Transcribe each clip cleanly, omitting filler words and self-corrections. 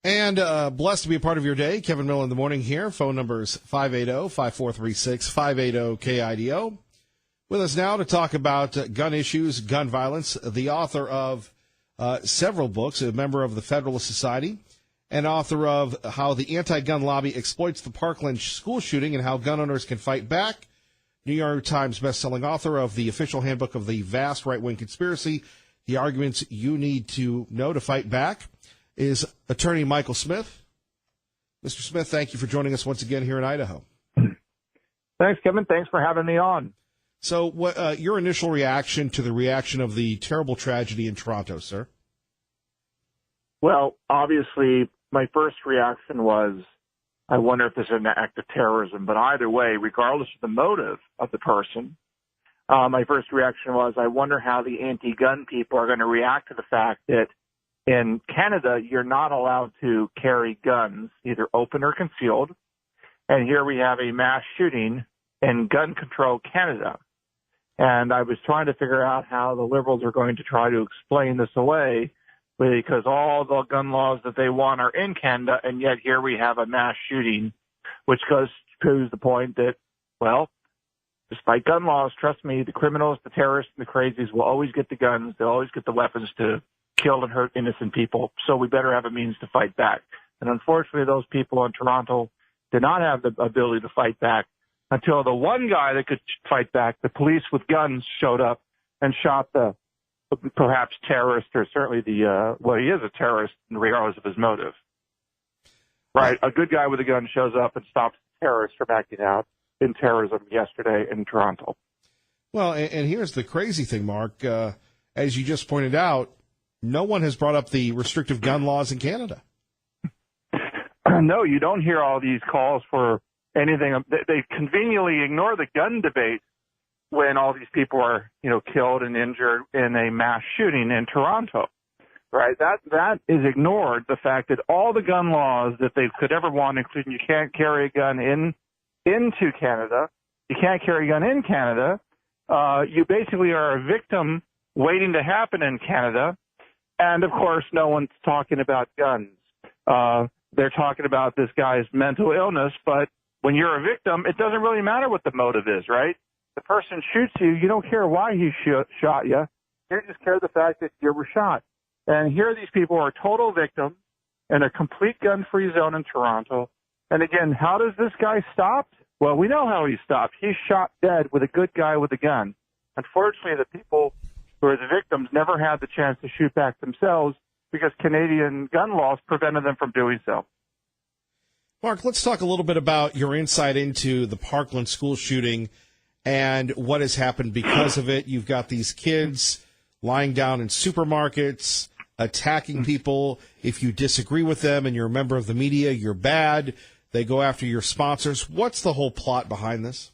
And blessed to be a part of your day. Kevin Miller in the morning here. Phone numbers 580-5436, 580-KIDO. With us now to talk about gun issues, gun violence, the author of several books, a member of the Federalist Society, and author of How the Anti-Gun Lobby Exploits the Parkland School Shooting and How Gun Owners Can Fight Back. New York Times bestselling author of the official handbook of the vast right-wing conspiracy, The Arguments You Need to Know to Fight Back, is attorney Michael Smith. Mr. Smith, thank you for joining us once again here in Idaho. Thanks, Kevin. Thanks for having me on. So what your initial reaction to the reaction of the terrible tragedy in Toronto, sir? Well, obviously, my first reaction was, I wonder if this is an act of terrorism. But either way, regardless of the motive of the person, my first reaction was, I wonder how the anti-gun people are going to react to the fact that in Canada, you're not allowed to carry guns, either open or concealed. And here we have a mass shooting in Gun Control Canada. And I was trying to figure out how the Liberals are going to try to explain this away, because all the gun laws that they want are in Canada, and yet here we have a mass shooting, which proves the point that, well, despite gun laws, trust me, the criminals, the terrorists, and the crazies will always get the guns. They'll always get the weapons to kill and hurt innocent people. So we better have a means to fight back. And unfortunately, those people in Toronto did not have the ability to fight back until the one guy that could fight back, the police with guns, showed up and shot the perhaps terrorist, or certainly he is a terrorist regardless of his motive. Right? A good guy with a gun shows up and stops terrorists from acting out in terrorism yesterday in Toronto. Well, and here's the crazy thing, Mark. As you just pointed out, no one has brought up the restrictive gun laws in Canada. No, you don't hear all these calls for anything. They conveniently ignore the gun debate when all these people are, killed and injured in a mass shooting in Toronto. Right? That is ignored, the fact that all the gun laws that they could ever want, including you can't carry a gun into Canada, you can't carry a gun in Canada, you basically are a victim waiting to happen in Canada. And, of course, no one's talking about guns. They're talking about this guy's mental illness, but when you're a victim, it doesn't really matter what the motive is, right? The person shoots you, you don't care why he shot you. You just care the fact that you were shot. And here these people are total victims in a complete gun-free zone in Toronto. And, again, how does this guy stop? Well, we know how he stopped. He's shot dead with a good guy with a gun. Unfortunately, the people who are the victims never had the chance to shoot back themselves because Canadian gun laws prevented them from doing so. Mark, let's talk a little bit about your insight into the Parkland school shooting and what has happened because of it. You've got these kids lying down in supermarkets, attacking people. If you disagree with them and you're a member of the media, you're bad. They go after your sponsors. What's the whole plot behind this?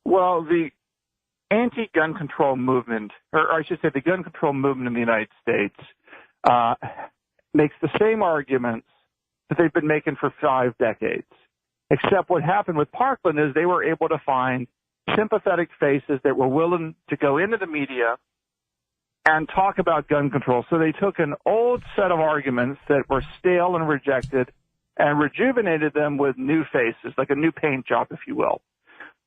Well, the anti-gun control movement, or I should say the gun control movement in the United States, makes the same arguments that they've been making for 5 decades. Except what happened with Parkland is they were able to find sympathetic faces that were willing to go into the media and talk about gun control. So they took an old set of arguments that were stale and rejected and rejuvenated them with new faces, like a new paint job, if you will.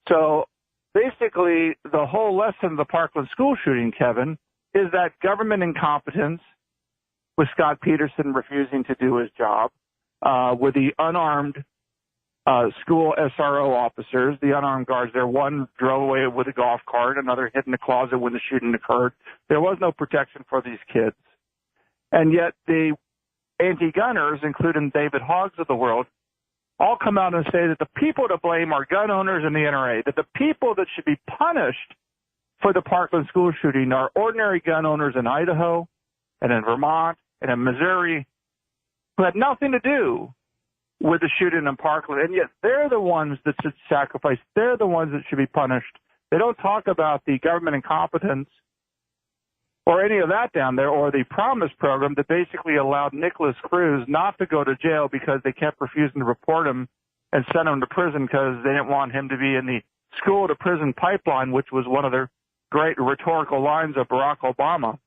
So basically, the whole lesson of the Parkland school shooting, Kevin, is that government incompetence, with Scott Peterson refusing to do his job, with the unarmed school SRO officers, the unarmed guards there, one drove away with a golf cart, another hid in the closet when the shooting occurred. There was no protection for these kids. And yet the anti-gunners, including David Hoggs of the world, all come out and say that the people to blame are gun owners and the NRA, that the people that should be punished for the Parkland school shooting are ordinary gun owners in Idaho and in Vermont and in Missouri who had nothing to do with the shooting in Parkland, and yet they're the ones that should sacrifice. They're the ones that should be punished. They don't talk about the government incompetence or any of that down there, or the Promise program that basically allowed Nicholas Cruz not to go to jail because they kept refusing to report him and sent him to prison because they didn't want him to be in the school-to-prison pipeline, which was one of their great rhetorical lines of Barack Obama.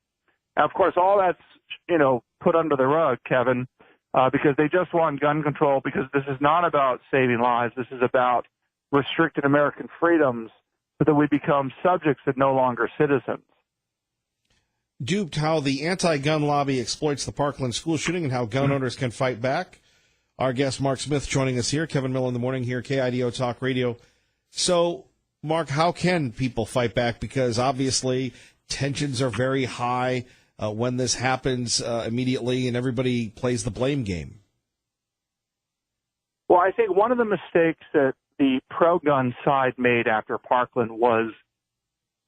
And of course, all that's, put under the rug, Kevin, because they just want gun control, because this is not about saving lives. This is about restricting American freedoms so that we become subjects and no longer citizens. Duped, how the anti-gun lobby exploits the Parkland school shooting and how gun owners can fight back. Our guest, Mark Smith, joining us here. Kevin Miller in the morning here, KIDO Talk Radio. So, Mark, how can people fight back? Because obviously tensions are very high when this happens immediately, and everybody plays the blame game. Well, I think one of the mistakes that the pro-gun side made after Parkland was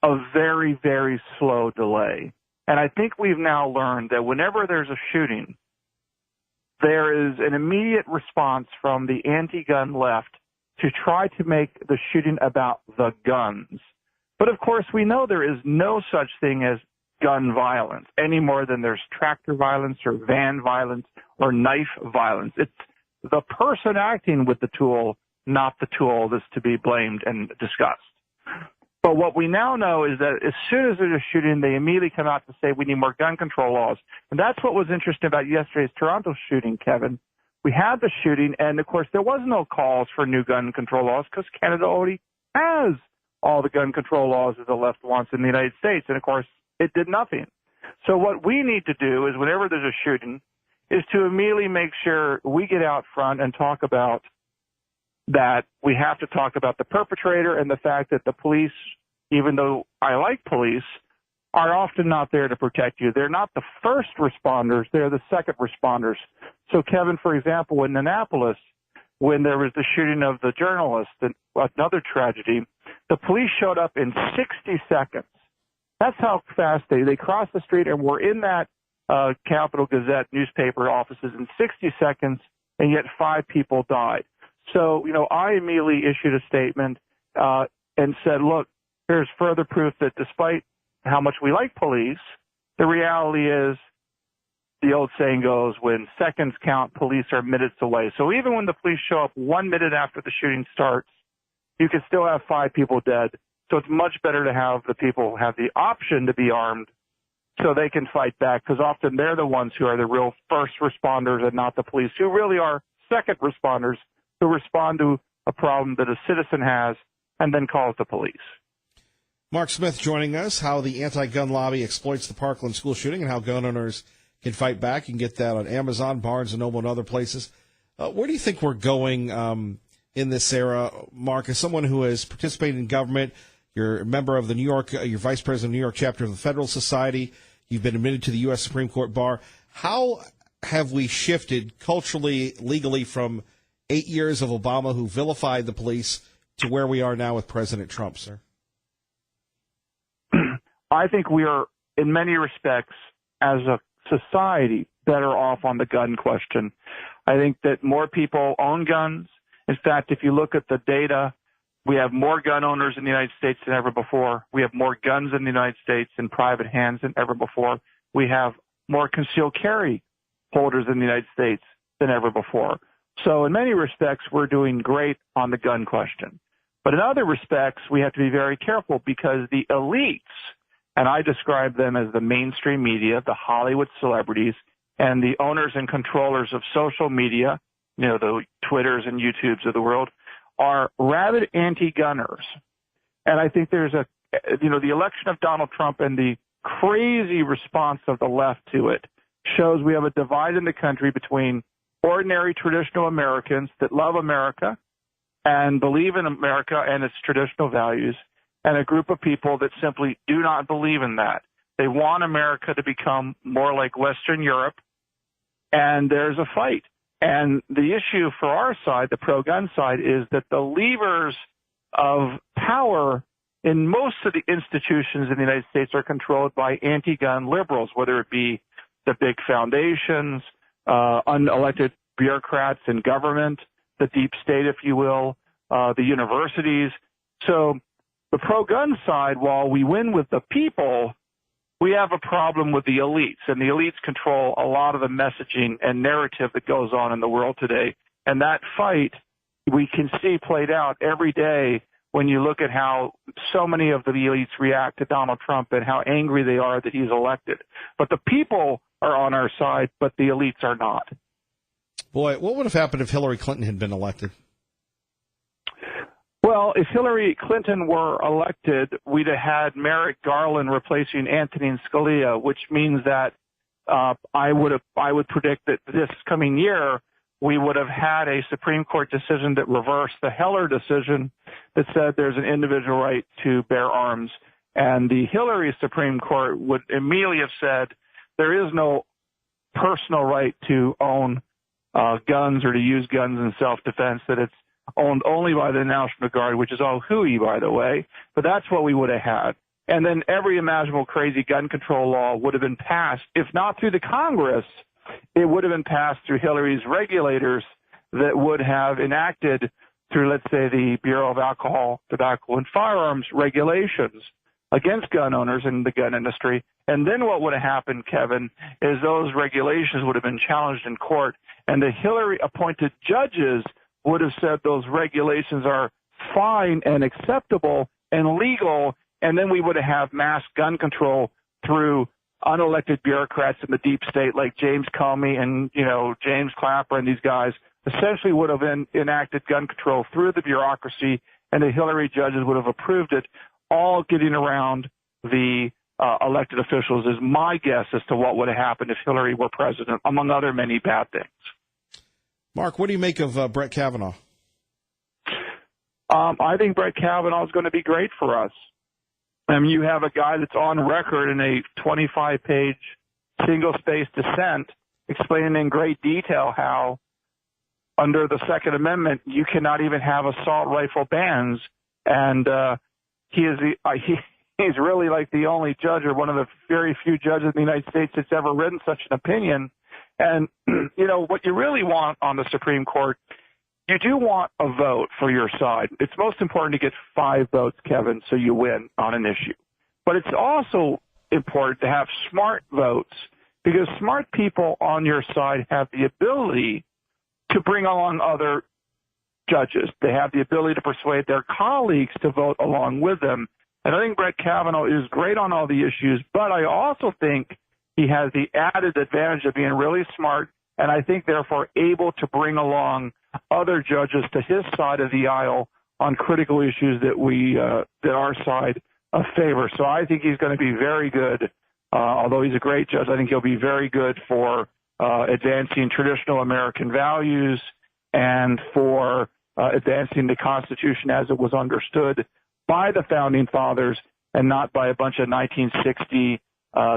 a very, very slow delay. And I think we've now learned that whenever there's a shooting, there is an immediate response from the anti-gun left to try to make the shooting about the guns. But of course, we know there is no such thing as gun violence any more than there's tractor violence or van violence or knife violence. It's the person acting with the tool, not the tool, that's to be blamed and discussed. But what we now know is that as soon as there's a shooting, they immediately come out to say we need more gun control laws. And that's what was interesting about yesterday's Toronto shooting, Kevin. We had the shooting, and of course there was no calls for new gun control laws because Canada already has all the gun control laws that the left wants in the United States. And of course it did nothing. So what we need to do is whenever there's a shooting is to immediately make sure we get out front and talk about that. We have to talk about the perpetrator and the fact that the police, even though I like police, are often not there to protect you. They're not the first responders. They're the second responders. So, Kevin, for example, in Annapolis, when there was the shooting of the journalist, another tragedy, the police showed up in 60 seconds. That's how fast they crossed the street and were in that Capital Gazette newspaper offices in 60 seconds, and yet 5 people died. So, I immediately issued a statement and said, look, here's further proof that despite how much we like police, the reality is, the old saying goes, when seconds count, police are minutes away. So even when the police show up 1 minute after the shooting starts, you can still have 5 people dead. So it's much better to have the people have the option to be armed so they can fight back, because often they're the ones who are the real first responders and not the police, who really are second responders who respond to a problem that a citizen has and then calls the police. Mark Smith joining us, how the anti-gun lobby exploits the Parkland school shooting and how gun owners can fight back. You can get that on Amazon, Barnes & Noble, and other places. Where do you think we're going in this era, Mark? As someone who has participated in government, you're a member of the New York, you're vice president of the New York chapter of the Federal Society. You've been admitted to the U.S. Supreme Court bar. How have we shifted culturally, legally, from 8 years of Obama, who vilified the police, to where we are now with President Trump, sir? I think we are, in many respects, as a society, better off on the gun question. I think that more people own guns. In fact, if you look at the data, we have more gun owners in the United States than ever before. We have more guns in the United States in private hands than ever before. We have more concealed carry holders in the United States than ever before. So in many respects, we're doing great on the gun question. But in other respects, we have to be very careful, because the elites, and I describe them as the mainstream media, the Hollywood celebrities, and the owners and controllers of social media, the Twitters and YouTubes of the world, are rabid anti-gunners. And I think there's the election of Donald Trump and the crazy response of the left to it shows we have a divide in the country between ordinary traditional Americans that love America and believe in America and its traditional values, and a group of people that simply do not believe in that. They want America to become more like Western Europe, and there's a fight. And the issue for our side, the pro-gun side, is that the levers of power in most of the institutions in the United States are controlled by anti-gun liberals, whether it be the big foundations, unelected bureaucrats in government, the deep state, if you will, the universities. So the pro-gun side, while we win with the people, we have a problem with the elites, and the elites control a lot of the messaging and narrative that goes on in the world today. And that fight we can see played out every day when you look at how so many of the elites react to Donald Trump and how angry they are that he's elected. But the people are on our side, but the elites are not. Boy, what would have happened if Hillary Clinton had been elected? Well, if Hillary Clinton were elected, we'd have had Merrick Garland replacing Antonin Scalia, which means that I would predict that this coming year we would have had a Supreme Court decision that reversed the Heller decision that said there's an individual right to bear arms. And the Hillary Supreme Court would immediately have said there is no personal right to own guns or to use guns in self-defense, that it's owned only by the National Guard, which is all hooey, by the way. But that's what we would have had. And then every imaginable crazy gun control law would have been passed, if not through the Congress, it would have been passed through Hillary's regulators that would have enacted through, let's say, the Bureau of Alcohol, Tobacco, and Firearms regulations against gun owners in the gun industry. And then what would have happened, Kevin, is those regulations would have been challenged in court, and the Hillary-appointed judges would have said those regulations are fine and acceptable and legal, and then we would have mass gun control through unelected bureaucrats in the deep state like James Comey and, James Clapper and these guys essentially would have enacted gun control through the bureaucracy, and the Hillary judges would have approved it, all getting around the elected officials, is my guess as to what would have happened if Hillary were president, among other many bad things. Mark, what do you make of Brett Kavanaugh? I think Brett Kavanaugh is going to be great for us. You have a guy that's on record in a 25-page single-spaced dissent explaining in great detail how, under the Second Amendment, you cannot even have assault rifle bans. And he's really like the only judge, or one of the very few judges in the United States that's ever written such an opinion. And, what you really want on the Supreme Court, you do want a vote for your side. It's most important to get 5 votes, Kevin, so you win on an issue. But it's also important to have smart votes, because smart people on your side have the ability to bring along other judges. They have the ability to persuade their colleagues to vote along with them. And I think Brett Kavanaugh is great on all the issues, but I also think he has the added advantage of being really smart, and I think therefore able to bring along other judges to his side of the aisle on critical issues that our side favor. So I think he's going to be very good. Although he's a great judge, I think he'll be very good for advancing traditional American values and for advancing the Constitution as it was understood by the Founding Fathers, and not by a bunch of 1960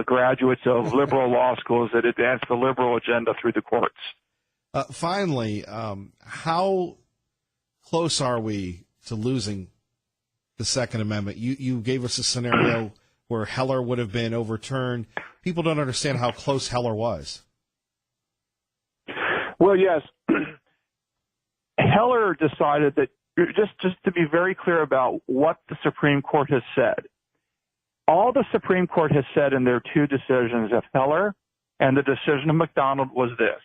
graduates of liberal law schools that advance the liberal agenda through the courts. Finally, how close are we to losing the Second Amendment? You gave us a scenario where Heller would have been overturned. People don't understand how close Heller was. Well, yes. Heller decided that, just to be very clear about what the Supreme Court has said, all the Supreme Court has said in their 2 decisions of Heller and the decision of McDonald was this: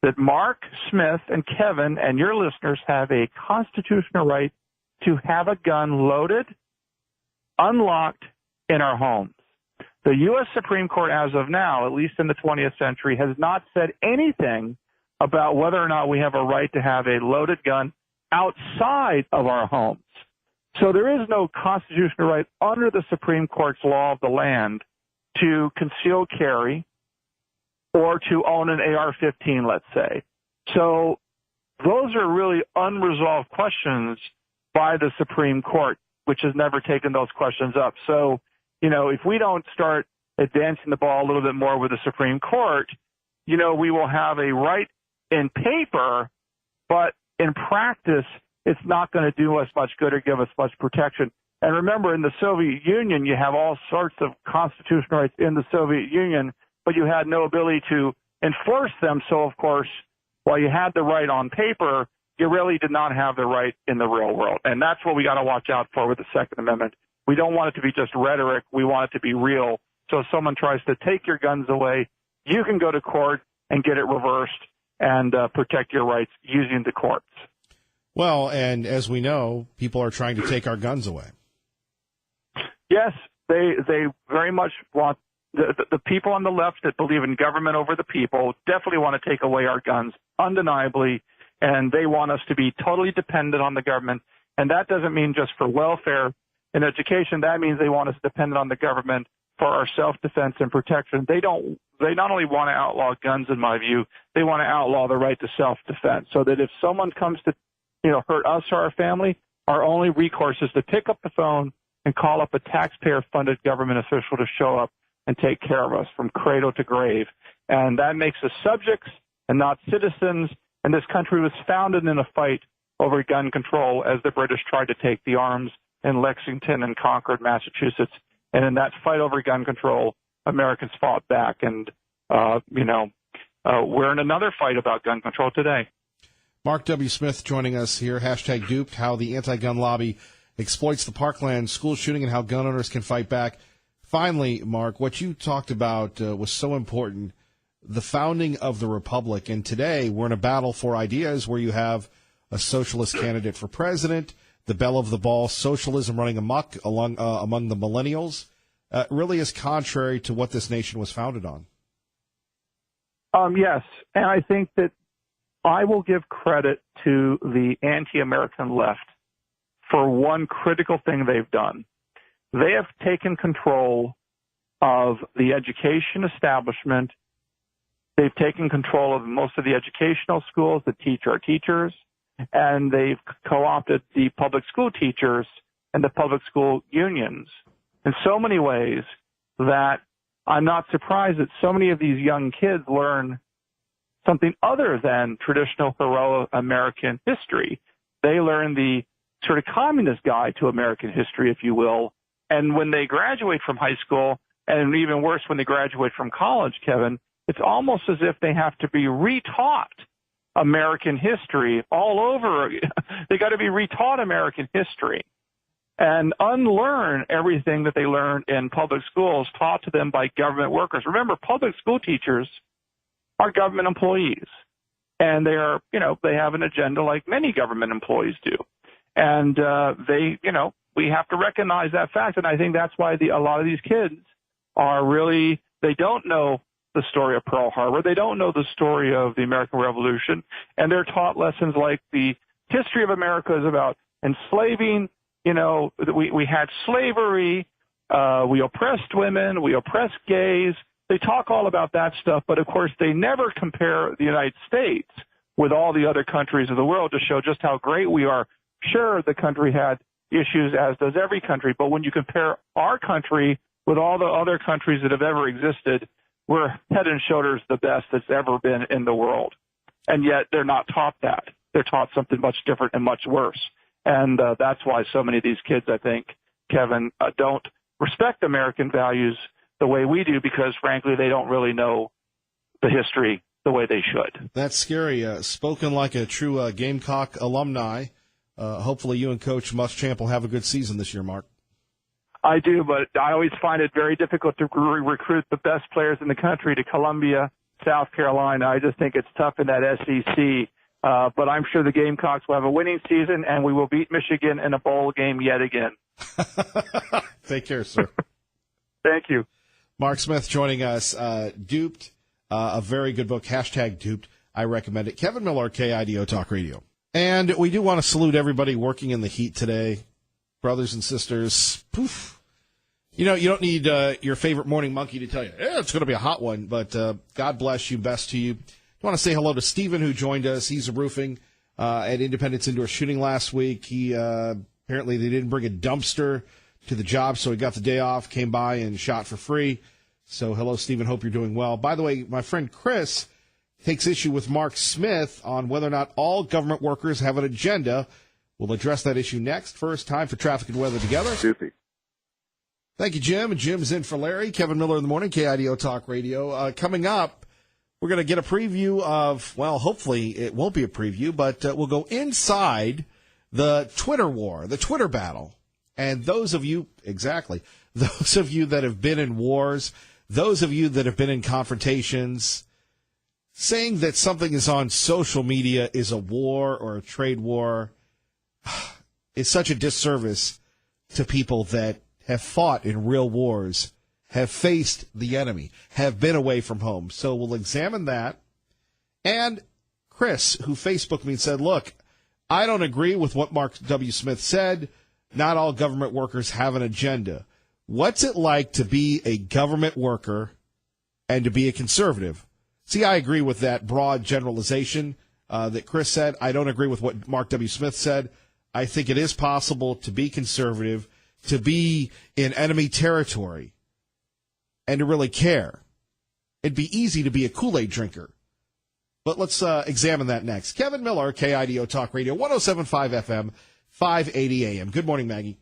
that Mark, Smith, and Kevin and your listeners have a constitutional right to have a gun loaded, unlocked in our homes. The U.S. Supreme Court, as of now, at least in the 20th century, has not said anything about whether or not we have a right to have a loaded gun outside of our homes. So there is no constitutional right under the Supreme Court's law of the land to conceal carry or to own an AR-15, let's say. So those are really unresolved questions by the Supreme Court, which has never taken those questions up. So, if we don't start advancing the ball a little bit more with the Supreme Court, we will have a right in paper, but in practice, it's not going to do us much good or give us much protection. And remember, in the Soviet Union, you have all sorts of constitutional rights in the Soviet Union, but you had no ability to enforce them. So, of course, while you had the right on paper, you really did not have the right in the real world. And that's what we got to watch out for with the Second Amendment. We don't want it to be just rhetoric. We want it to be real. So if someone tries to take your guns away, you can go to court and get it reversed and protect your rights using the courts. Well, and as we know, people are trying to take our guns away. Yes, they very much want the people on the left that believe in government over the people definitely want to take away our guns, undeniably, and they want us to be totally dependent on the government. And that doesn't mean just for welfare and education. That means they want us dependent on the government for our self-defense and protection. They not only want to outlaw guns, in my view, they want to outlaw the right to self-defense, so that if someone comes to, hurt us or our family, our only recourse is to pick up the phone and call up a taxpayer-funded government official to show up and take care of us from cradle to grave. And that makes us subjects and not citizens. And this country was founded in a fight over gun control as the British tried to take the arms in Lexington and Concord, Massachusetts. And in that fight over gun control, Americans fought back. And, we're in another fight about gun control today. Mark W. Smith joining us here. Hashtag duped, how the anti-gun lobby exploits the Parkland school shooting and how gun owners can fight back. Finally, Mark, what you talked about was so important, the founding of the Republic. And today we're in a battle for ideas where you have a socialist candidate for president, the belle of the ball, socialism running amok among the millennials. Really is contrary to what this nation was founded on. Yes, and I think that I will give credit to the anti-American left for one critical thing they've done. They have taken control of the education establishment. They've taken control of most of the educational schools that teach our teachers, and they've co-opted the public school teachers and the public school unions in so many ways that I'm not surprised that so many of these young kids learn something other than traditional heroic American history. They learn the sort of communist guide to American history, if you will. And when they graduate from high school, and even worse, when they graduate from college, Kevin, it's almost as if they have to be retaught American history all over. They got to be retaught American history and unlearn everything that they learned in public schools taught to them by government workers. Remember, public school teachers are government employees, and they are, they have an agenda like many government employees do. And we have to recognize that fact. And I think that's why a lot of these kids are really, they don't know the story of Pearl Harbor. They don't know the story of the American Revolution. And they're taught lessons like the history of America is about enslaving. We had slavery. We oppressed women. We oppressed gays. They talk all about that stuff. But, of course, they never compare the United States with all the other countries of the world to show just how great we are. Sure, the country had issues, as does every country, but when you compare our country with all the other countries that have ever existed, we're head and shoulders the best that's ever been in the world. And yet they're not taught that. They're taught something much different and much worse. And that's why so many of these kids, I think, Kevin, don't respect American values the way we do because, frankly, they don't really know the history the way they should. That's scary. Spoken like a true Gamecock alumni. Hopefully you and Coach Muschamp will have a good season this year, Mark. I do, but I always find it very difficult to recruit the best players in the country to Columbia, South Carolina. I just think it's tough in that SEC. But I'm sure the Gamecocks will have a winning season, and we will beat Michigan in a bowl game yet again. Take care, sir. Thank you. Mark Smith joining us. Duped, a very good book, hashtag Duped. I recommend it. Kevin Miller, KIDO Talk Radio. And we do want to salute everybody working in the heat today. Brothers and sisters, poof. You don't need your favorite morning monkey to tell you, it's going to be a hot one, but God bless you, best to you. I want to say hello to Stephen, who joined us. He's a roofing at Independence Indoor Shooting last week. He apparently they didn't bring a dumpster to the job, so he got the day off, came by and shot for free. So hello, Stephen. Hope you're doing well. By the way, my friend Chris takes issue with Mark Smith on whether or not all government workers have an agenda. We'll address that issue next. First, time for traffic and weather together. Doopy. Thank you, Jim. And Jim's in for Larry. Kevin Miller in the morning, KIDO Talk Radio. Coming up, we're going to get a preview of, well, hopefully it won't be a preview, but we'll go inside the Twitter war, the Twitter battle. And those of you that have been in wars, those of you that have been in confrontations, saying that something is on social media is a war or a trade war is such a disservice to people that have fought in real wars, have faced the enemy, have been away from home. So we'll examine that. And Chris, who Facebooked me and said, look, I don't agree with what Mark W. Smith said. Not all government workers have an agenda. What's it like to be a government worker and to be a conservative? See, I agree with that broad generalization that Chris said. I don't agree with what Mark W. Smith said. I think it is possible to be conservative, to be in enemy territory, and to really care. It'd be easy to be a Kool-Aid drinker. But let's examine that next. Kevin Miller, KIDO Talk Radio, 107.5 FM, 580 AM. Good morning, Maggie.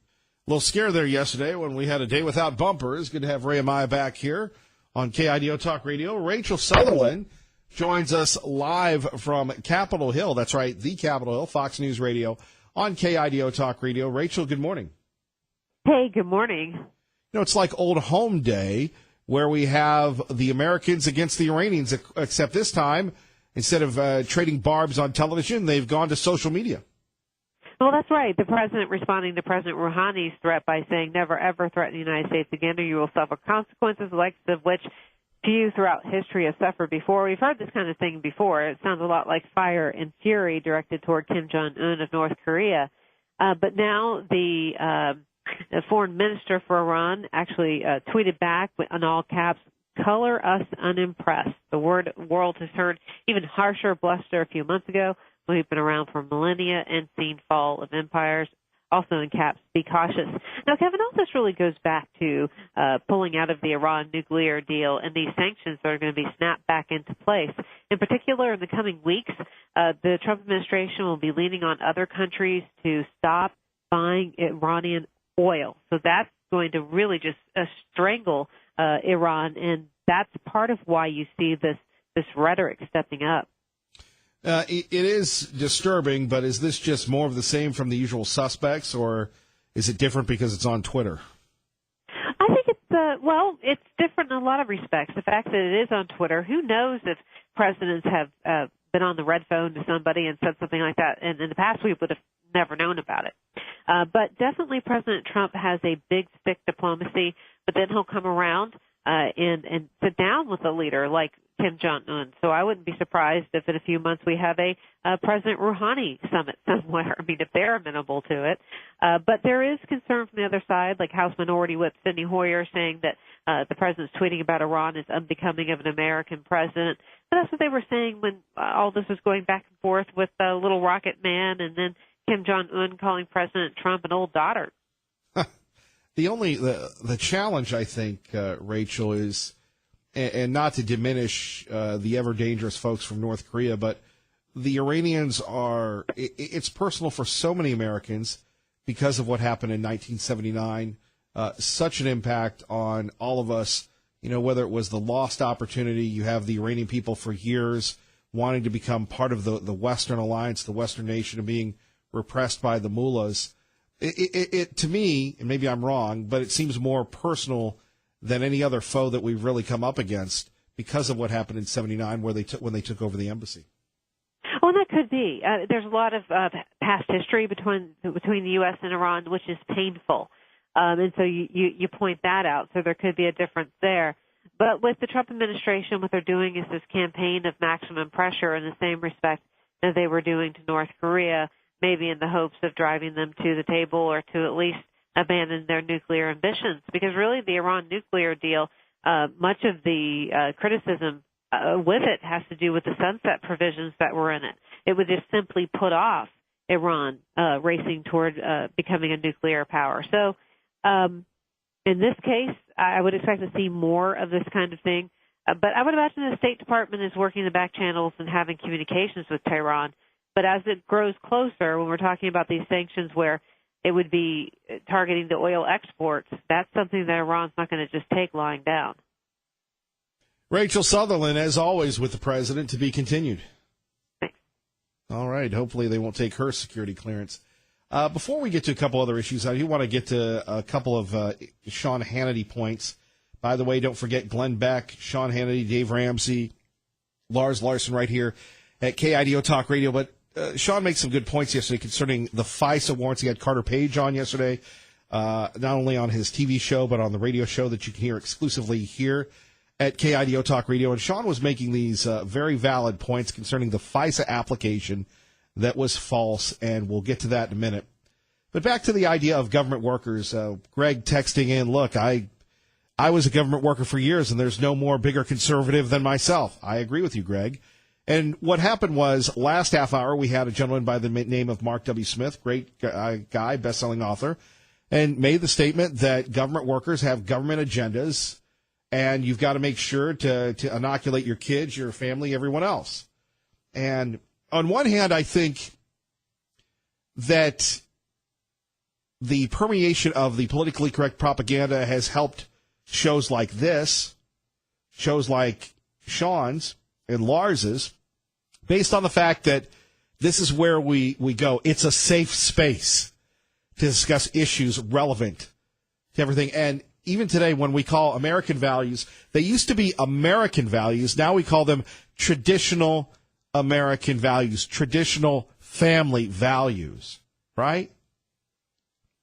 A little scare there yesterday when we had a day without bumpers. Good to have Ray Amaya back here on KIDO Talk Radio. Rachel Sutherland joins us live from Capitol Hill. That's right, the Capitol Hill, Fox News Radio on KIDO Talk Radio. Rachel, good morning. Hey, good morning. You know, it's like Old Home Day where we have the Americans against the Iranians, except this time, instead of trading barbs on television, they've gone to social media. Well, that's right. The president responding to President Rouhani's threat by saying, never, ever threaten the United States again or you will suffer consequences, the likes of which few throughout history have suffered before. We've heard this kind of thing before. It sounds a lot like fire and fury directed toward Kim Jong-un of North Korea. But now the foreign minister for Iran actually tweeted back in all caps, color us unimpressed. The world has heard even harsher bluster a few months ago. We've been around for millennia and seen fall of empires. Also in caps, be cautious. Now, Kevin, all this really goes back to pulling out of the Iran nuclear deal and these sanctions that are going to be snapped back into place. In particular, in the coming weeks, the Trump administration will be leaning on other countries to stop buying Iranian oil. So that's going to really just strangle Iran, and that's part of why you see this rhetoric stepping up. It is disturbing, but is this just more of the same from the usual suspects, or is it different because it's on Twitter? I think it's different in a lot of respects. The fact that it is on Twitter, who knows if presidents have been on the red phone to somebody and said something like that, and in the past we would have never known about it. But definitely President Trump has a big stick diplomacy, but then he'll come around and sit down with a leader like Kim Jong-un. So I wouldn't be surprised if in a few months we have a President Rouhani summit somewhere. I mean, if they're amenable to it. But there is concern from the other side, like House Minority Whip Steny Hoyer saying that the president's tweeting about Iran is unbecoming of an American president. But that's what they were saying when all this was going back and forth with Little Rocket Man and then Kim Jong-un calling President Trump an old daughter. The challenge, I think, Rachel, is, and not to diminish the ever dangerous folks from North Korea, but the Iranians it's personal for so many Americans because of what happened in 1979. Such an impact on all of us, you know, whether it was the lost opportunity, you have the Iranian people for years wanting to become part of the Western alliance, the Western nation, and being repressed by the mullahs. It to me, and maybe I'm wrong, but it seems more personal than any other foe that we've really come up against because of what happened in '79, when they took over the embassy. Well, that could be. There's a lot of past history between the U.S. and Iran, which is painful, and so you point that out. So there could be a difference there. But with the Trump administration, what they're doing is this campaign of maximum pressure in the same respect that they were doing to North Korea, maybe in the hopes of driving them to the table or to at least abandon their nuclear ambitions. Because really the Iran nuclear deal, much of the criticism with it has to do with the sunset provisions that were in it. It would just simply put off Iran racing toward becoming a nuclear power. So in this case, I would expect to see more of this kind of thing. But I would imagine the State Department is working the back channels and having communications with Tehran. But as it grows closer, when we're talking about these sanctions where it would be targeting the oil exports, that's something that Iran's not going to just take lying down. Rachel Sutherland, as always, with the president, to be continued. Thanks. All right. Hopefully they won't take her security clearance. Before we get to a couple other issues, I do want to get to a couple of Sean Hannity points. By the way, don't forget Glenn Beck, Sean Hannity, Dave Ramsey, Lars Larson right here at KIDO Talk Radio. But Sean makes some good points yesterday concerning the FISA warrants. He had Carter Page on yesterday, not only on his TV show, but on the radio show that you can hear exclusively here at KIDO Talk Radio. And Sean was making these very valid points concerning the FISA application that was false, and we'll get to that in a minute. But back to the idea of government workers. Greg texting in, look, I was a government worker for years, and there's no more bigger conservative than myself. I agree with you, Greg. And what happened was, last half hour, we had a gentleman by the name of Mark W. Smith, great guy, best-selling author, and made the statement that government workers have government agendas, and you've got to make sure to inoculate your kids, your family, everyone else. And on one hand, I think that the permeation of the politically correct propaganda has helped shows like this, shows like Sean's and Lars's, based on the fact that this is where we go. It's a safe space to discuss issues relevant to everything. And even today, when we call American values, they used to be American values. Now we call them traditional American values, traditional family values, right?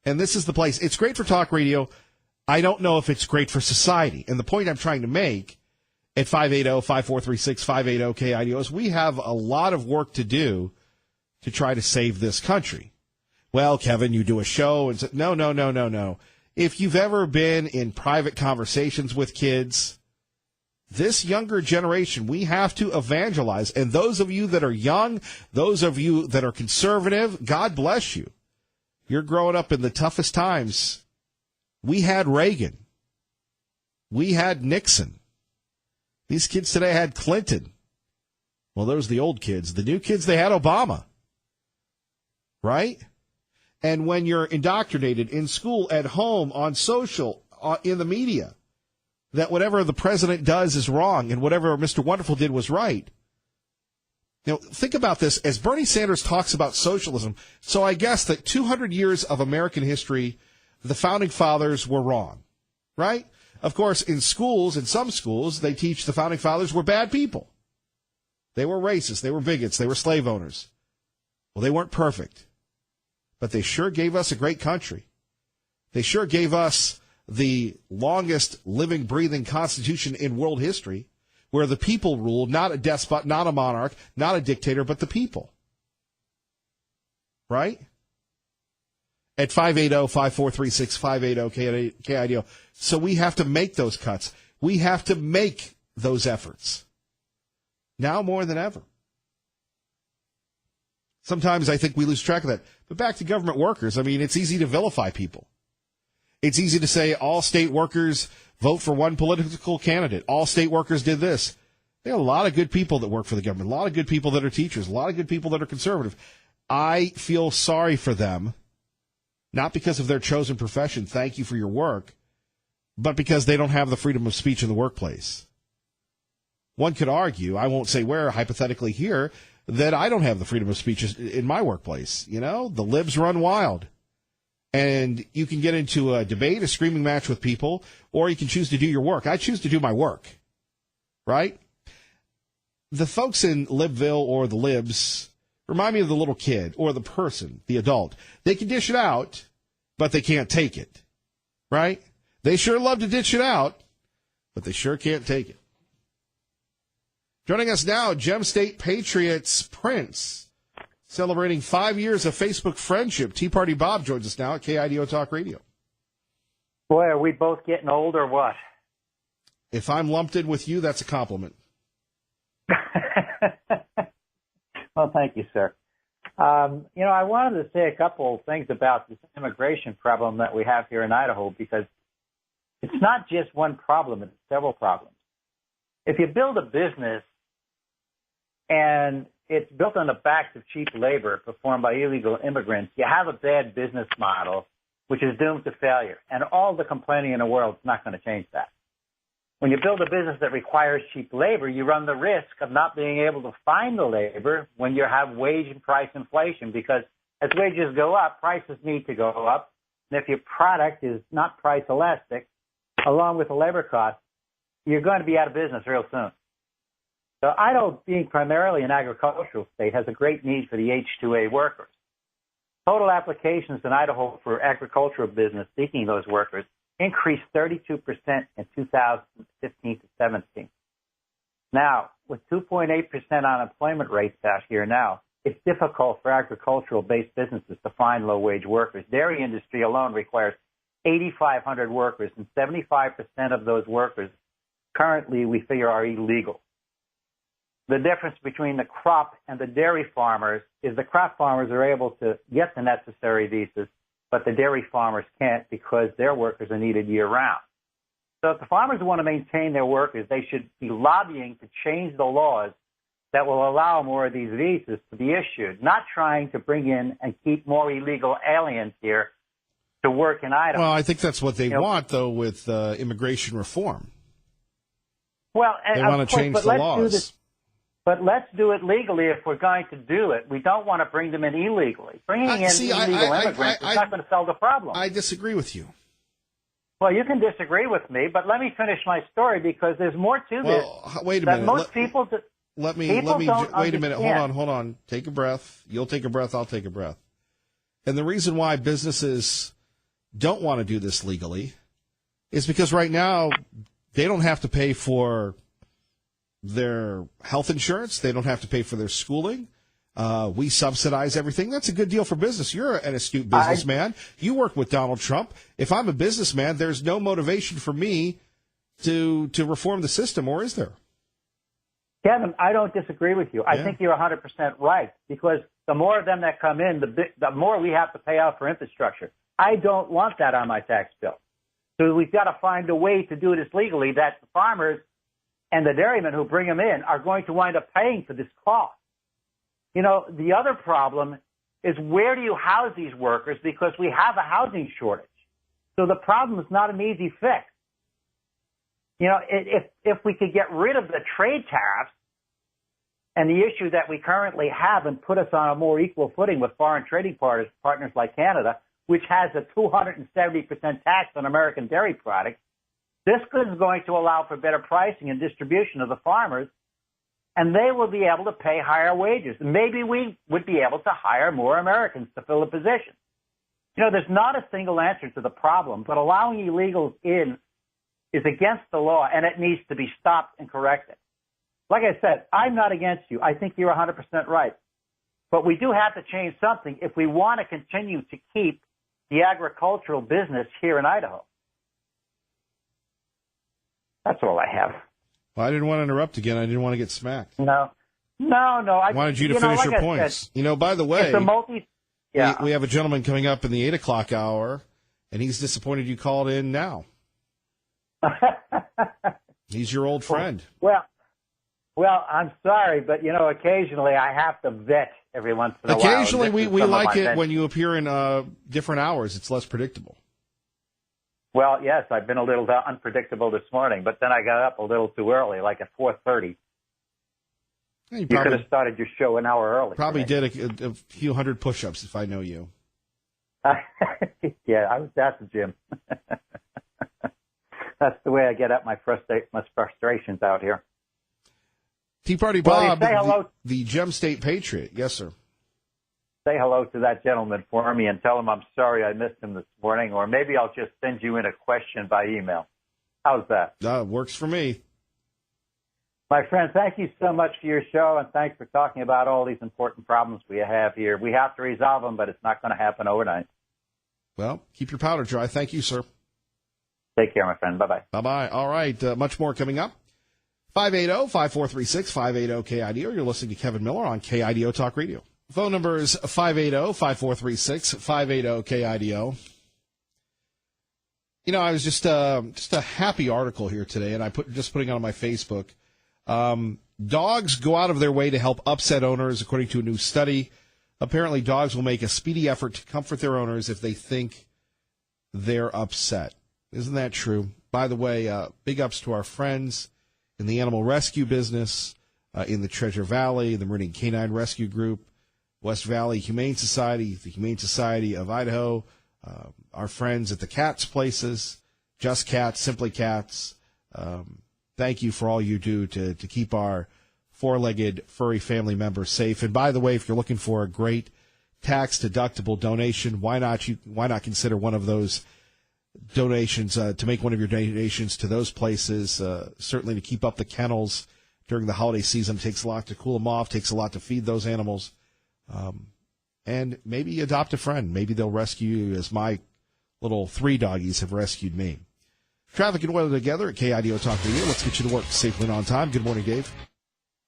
And this is the place. It's great for talk radio. I don't know if it's great for society. And the point I'm trying to make at 580-5436-580-KIDO is we have a lot of work to do to try to save this country. Well, Kevin, you do a show and say, no. If you've ever been in private conversations with kids, this younger generation, we have to evangelize. And those of you that are young, those of you that are conservative, God bless you. You're growing up in the toughest times. We had Reagan. We had Nixon. These kids today had Clinton. Well, those are the old kids. The new kids, they had Obama. Right? And when you're indoctrinated in school, at home, on social, in the media, that whatever the president does is wrong and whatever Mr. Wonderful did was right. You know, think about this. As Bernie Sanders talks about socialism, so I guess that 200 years of American history, the founding fathers were wrong, right? Of course, in schools, in some schools, they teach the founding fathers were bad people. They were racist. They were bigots. They were slave owners. Well, they weren't perfect, but they sure gave us a great country. They sure gave us the longest living, breathing constitution in world history, where the people ruled, not a despot, not a monarch, not a dictator, but the people. Right? At 580-5436-580-KIDO. So we have to make those cuts. We have to make those efforts. Now more than ever. Sometimes I think we lose track of that. But back to government workers, I mean, it's easy to vilify people. It's easy to say all state workers vote for one political candidate. All state workers did this. There are a lot of good people that work for the government, a lot of good people that are teachers, a lot of good people that are conservative. I feel sorry for them, not because of their chosen profession, thank you for your work, but because they don't have the freedom of speech in the workplace. One could argue, I won't say where, hypothetically here, that I don't have the freedom of speech in my workplace. You know, the libs run wild. And you can get into a debate, a screaming match with people, or you can choose to do your work. I choose to do my work, right? The folks in Libville or the libs remind me of the little kid or the person, the adult. They can dish it out, but they can't take it, right? They sure love to dish it out, but they sure can't take it. Joining us now, Gem State Patriots Prince, celebrating 5 years of Facebook friendship. Tea Party Bob joins us now at KIDO Talk Radio. Boy, are we both getting old or what? If I'm lumped in with you, that's a compliment. Well, thank you, sir. I wanted to say a couple of things about this immigration problem that we have here in Idaho, because it's not just one problem, it's several problems. If you build a business and it's built on the backs of cheap labor performed by illegal immigrants, you have a bad business model, which is doomed to failure. And all the complaining in the world is not going to change that. When you build a business that requires cheap labor, you run the risk of not being able to find the labor when you have wage and price inflation, because as wages go up, prices need to go up. And if your product is not price elastic, along with the labor costs, you're going to be out of business real soon. So Idaho, being primarily an agricultural state, has a great need for the H-2A workers. Total applications in Idaho for agricultural business seeking those workers increased 32% in 2015 to 17. Now, with 2.8% unemployment rates out here now, it's difficult for agricultural-based businesses to find low-wage workers. Dairy industry alone requires 8,500 workers, and 75% of those workers currently we figure are illegal. The difference between the crop and the dairy farmers is the crop farmers are able to get the necessary visas, but the dairy farmers can't because their workers are needed year-round. So if the farmers want to maintain their workers, they should be lobbying to change the laws that will allow more of these visas to be issued, not trying to bring in and keep more illegal aliens here to work in Idaho. Well, I think that's what they want, though, with immigration reform. Well, they want to change the laws. But let's do it legally if we're going to do it. We don't want to bring them in illegally. Bringing in illegal immigrants is not going to solve the problem. I disagree with you. Well, you can disagree with me, but let me finish my story because there's more to this. Wait a minute. Most people let me wait a minute. Hold on. Take a breath. You'll take a breath. I'll take a breath. And the reason why businesses don't want to do this legally is because right now they don't have to pay for their health insurance. They don't have to pay for their schooling. We subsidize everything. That's a good deal for business. You're an astute businessman. You work with Donald Trump. If I'm a businessman, there's no motivation for me to reform the system, or is there? Kevin, I don't disagree with you. I think you're 100% right because the more of them that come in, the more we have to pay out for infrastructure. I don't want that on my tax bill. So we've got to find a way to do this legally that the farmers and the dairymen who bring them in are going to wind up paying for this cost. You know, the other problem is where do you house these workers because we have a housing shortage. So the problem is not an easy fix. You know, if we could get rid of the trade tariffs and the issue that we currently have and put us on a more equal footing with foreign trading partners like Canada, which has a 270% tax on American dairy products, this is going to allow for better pricing and distribution of the farmers, and they will be able to pay higher wages. Maybe we would be able to hire more Americans to fill the position. You know, there's not a single answer to the problem, but allowing illegals in is against the law, and it needs to be stopped and corrected. Like I said, I'm not against you. I think you're 100% right. But we do have to change something if we want to continue to keep the agricultural business here in Idaho. That's all I have. Well, I didn't want to interrupt again. I didn't want to get smacked. No. I wanted you to finish your points. You know, by the way, we have a gentleman coming up in the 8 o'clock hour, and he's disappointed you called in now. He's your old friend. Well, I'm sorry, but, you know, occasionally I have to vet every once in a while. Occasionally we like it when you appear in different hours. It's less predictable. Well, yes, I've been a little unpredictable this morning, but then I got up a little too early, like at 4:30. You could have started your show an hour early. Probably did a few hundred push-ups if I know you. Yeah, I was at the gym. That's the way I get at my frustrations out here. Tea Party Bob, the Gem State Patriot. Yes, sir. Say hello to that gentleman for me and tell him I'm sorry I missed him this morning, or maybe I'll just send you in a question by email. How's that? Works for me. My friend, thank you so much for your show, and thanks for talking about all these important problems we have here. We have to resolve them, but it's not going to happen overnight. Well, keep your powder dry. Thank you, sir. Take care, my friend. Bye-bye. Bye-bye. All right, much more coming up. 580-5436, 580-KIDO. You're listening to Kevin Miller on KIDO Talk Radio. Phone number is 580-5436, 580-KIDO. You know, I was just a happy article here today, and putting it on my Facebook. Dogs go out of their way to help upset owners, according to a new study. Apparently, dogs will make a speedy effort to comfort their owners if they think they're upset. Isn't that true? By the way, big ups to our friends in the animal rescue business, in the Treasure Valley, the Meridian Canine Rescue Group, West Valley Humane Society, the Humane Society of Idaho, our friends at the Cats Places, Just Cats, Simply Cats. Thank you for all you do to keep our four-legged furry family member safe. And by the way, if you're looking for a great tax-deductible donation, why not consider one of those donations, to make one of your donations to those places, certainly to keep up the kennels during the holiday season. It takes a lot to cool them off, takes a lot to feed those animals. And maybe adopt a friend. Maybe they'll rescue you as my little 3 doggies have rescued me. Traffic and weather together at KIDO Talk Radio. Let's get you to work safely and on time. Good morning, Dave.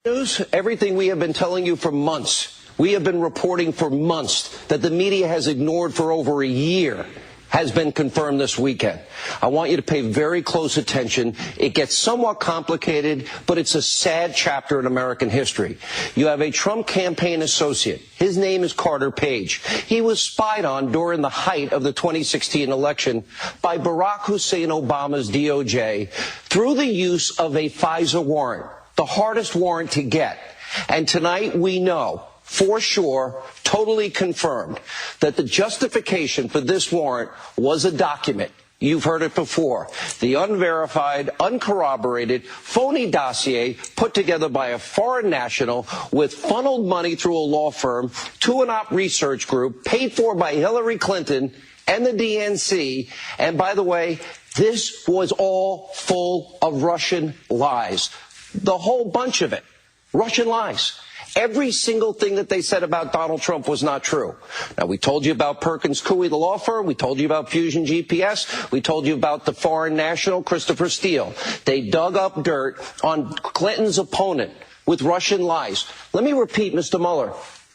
News, everything we have been telling you for months. We have been reporting for months that the media has ignored for over a year has been confirmed this weekend. I want you to pay very close attention. It gets somewhat complicated, but it's a sad chapter in American history. You have a Trump campaign associate. His name is Carter Page. He was spied on during the height of the 2016 election by Barack Hussein Obama's DOJ through the use of a FISA warrant, the hardest warrant to get. And tonight we know for sure, totally confirmed, that the justification for this warrant was a document. You've heard it before. The unverified, uncorroborated, phony dossier put together by a foreign national with funneled money through a law firm to an op research group paid for by Hillary Clinton and the DNC. And by the way, this was all full of Russian lies. The whole bunch of it. Russian lies. Every single thing that they said about Donald Trump was not true. Now, we told you about Perkins Coie, the law firm. We told you about Fusion GPS. We told you about the foreign national, Christopher Steele. They dug up dirt on Clinton's opponent with Russian lies. Let me repeat, Mr. Mueller,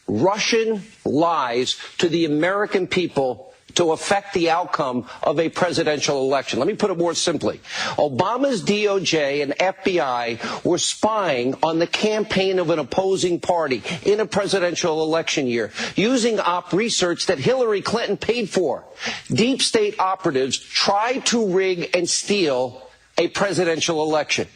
Russian lies to the American people to affect the outcome of a presidential election. Let me put it more simply. Obama's DOJ and FBI were spying on the campaign of an opposing party in a presidential election year, using op research that Hillary Clinton paid for. Deep state operatives tried to rig and steal a presidential election.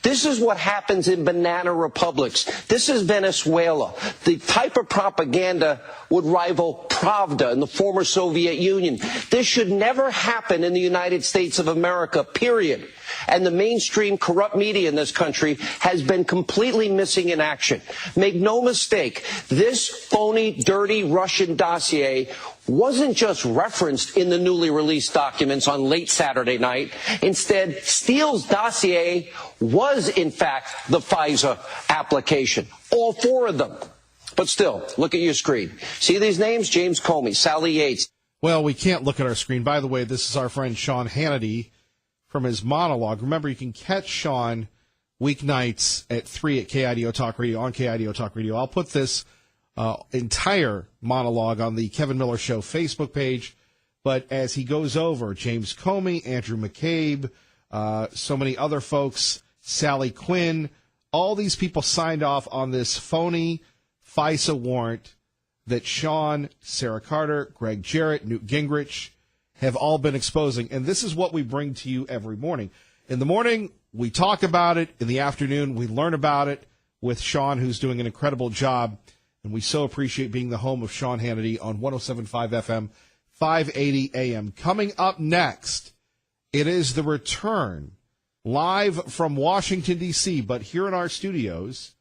This is what happens in banana republics. This is Venezuela. The type of propaganda would rival Pravda in the former Soviet Union. This should never happen in the United States of America, period. And the mainstream corrupt media in this country has been completely missing in action. Make no mistake, this phony, dirty Russian dossier wasn't just referenced in the newly released documents on late Saturday night. Instead, Steele's dossier was, in fact, the FISA application. All 4 of them. But still, look at your screen. See these names? James Comey, Sally Yates. Well, we can't look at our screen. By the way, this is our friend Sean Hannity from his monologue. Remember, you can catch Sean weeknights at 3 at KIDO Talk Radio, on KIDO Talk Radio. I'll put this entire monologue on the Kevin Miller Show Facebook page. But as he goes over James Comey, Andrew McCabe, so many other folks, Sally Quinn, all these people signed off on this phony FISA warrant that Sean, Sarah Carter, Greg Jarrett, Newt Gingrich have all been exposing. And this is what we bring to you every morning. In the morning, we talk about it. In the afternoon, we learn about it with Sean, who's doing an incredible job. And we so appreciate being the home of Sean Hannity on 107.5 FM, 580 AM. Coming up next, it is the return, live from Washington, D.C., but here in our studios,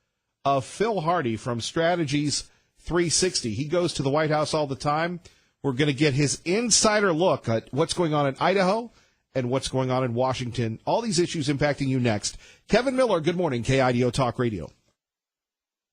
of Phil Hardy from Strategies 360. He goes to the White House all the time. We're going to get his insider look at what's going on in Idaho and what's going on in Washington. All these issues impacting you next. Kevin Miller, good morning, KIDO Talk Radio.